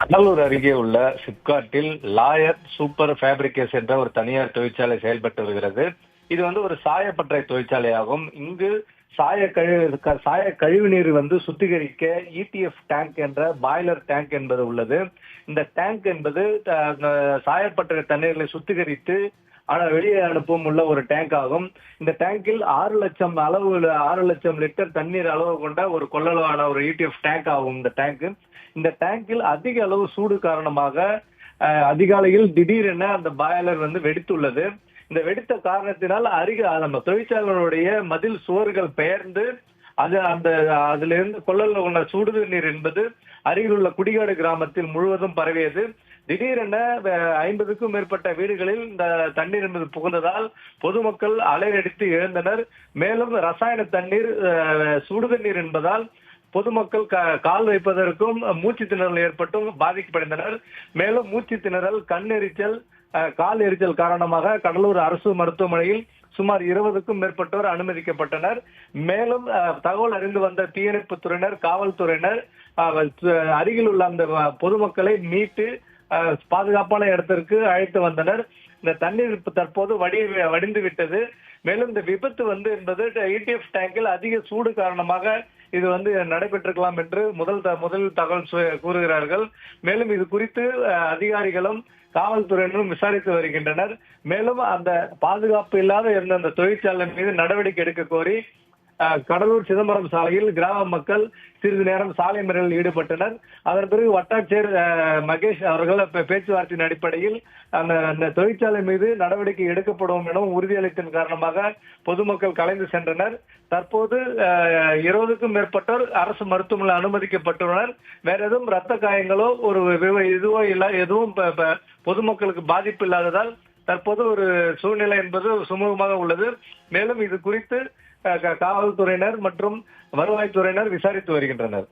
கடலூர் அருகே உள்ள சிப்காட்டில் lawyer super ஃபேப்ரிகேஸ் என்ற ஒரு தனியார் தொழிற்சாலை செயல்பட்டு வருகிறது. இது ஒரு சாயப்பட்டறை தொழிற்சாலையாகும். இங்கு சாய கழிவுநீர் சுத்திகரிக்க இடிஎஃப் டேங்க் என்ற பாய்லர் டேங்க் என்பது உள்ளது. இந்த டேங்க் என்பது சாயப்பட்டறை தண்ணீர்களை சுத்திகரித்து வெளியே அனுப்பும் உள்ள ஒரு டேங்க் ஆகும். இந்த டேங்கில் 6 லட்சம் லிட்டர் தண்ணீர் அளவு கொண்ட ஒரு கொள்ளளவான ஒரு இடிஎஃப் டேங்க் ஆகும் இந்த டேங்க். இந்த டேங்கில் அதிக அளவு சூடு காரணமாக அதிகாலையில் திடீரென அந்த பாய்லர் வெடித்துள்ளது. இந்த வெடித்த காரணத்தினால் நம்ம தொழிற்சாலைகளுடைய மதில் சுவர்கள் பெயர்ந்து அதிலிருந்து கொள்ளல உள்ள சுடு நீர் என்பது அருகில் உள்ள குடிகாடு கிராமத்தில் முழுவதும் பரவியது. திடீரென 50க்கும் மேற்பட்ட வீடுகளில் இந்த தண்ணீர் என்பது புகுந்ததால் பொதுமக்கள் அலையடித்து எழுந்தனர். மேலும் ரசாயன தண்ணீர் சுடு தண்ணீர் என்பதால் பொதுமக்கள் கால் வைப்பதற்கும் மூச்சு திணறல் ஏற்பட்டும் பாதிக்கப்படைந்தனர். மேலும் மூச்சு திணறல், கண் எரிச்சல், கால் எரிச்சல் காரணமாக கடலூர் அரசு மருத்துவமனையில் சுமார் 20க்கும் மேற்பட்டோர் அனுமதிக்கப்பட்டனர். மேலும் தகவல் அறிந்து வந்த தீயணைப்பு துறையினர், காவல்துறையினர் அருகில் உள்ள அந்த பொதுமக்களை மீட்டு பாதுகாப்பான இடத்திற்கு அழைத்து வந்தனர். இந்த தண்ணீர் தற்போது வடிந்து விட்டது. மேலும் இந்த விபத்து என்பது இடிஎஃப் டேங்கில் அதிக சூடு காரணமாக இது நடைபெற்றிருக்கலாம் என்று முதல் தகவல் கூறுகிறார்கள். மேலும் இது குறித்து அதிகாரிகளும் காவல்துறையினரும் விசாரித்து வருகின்றனர். மேலும் அந்த பாதுகாப்பு இல்லாத இருந்த அந்த தொழிற்சாலை மீது நடவடிக்கை எடுக்க கோரி கடலூர் சிதம்பரம் சாலையில் கிராம மக்கள் சிறிது நேரம் சாலை மறியலில் ஈடுபட்டனர். அதன் பிறகு வட்டாட்சியர் மகேஷ் அவர்கள் பேச்சுவார்த்தையின் அடிப்படையில் அந்த தொழிற்சாலை மீது நடவடிக்கை எடுக்கப்படும் எனவும் உறுதியளித்ததன் காரணமாக பொதுமக்கள் கலைந்து சென்றனர். தற்போது 20க்கும் மேற்பட்டோர் அரசு மருத்துவமனையில் அனுமதிக்கப்பட்டுள்ளனர். வேற எதுவும் ரத்த காயங்களோ எதுவும் பொதுமக்களுக்கு பாதிப்பு இல்லாததால் தற்போது ஒரு சூழ்நிலை என்பது சுமூகமாக உள்ளது. மேலும் இது குறித்து காவல்துறையினர் மற்றும் வருவாய்த்துறையினர் விசாரித்து வருகின்றனர்.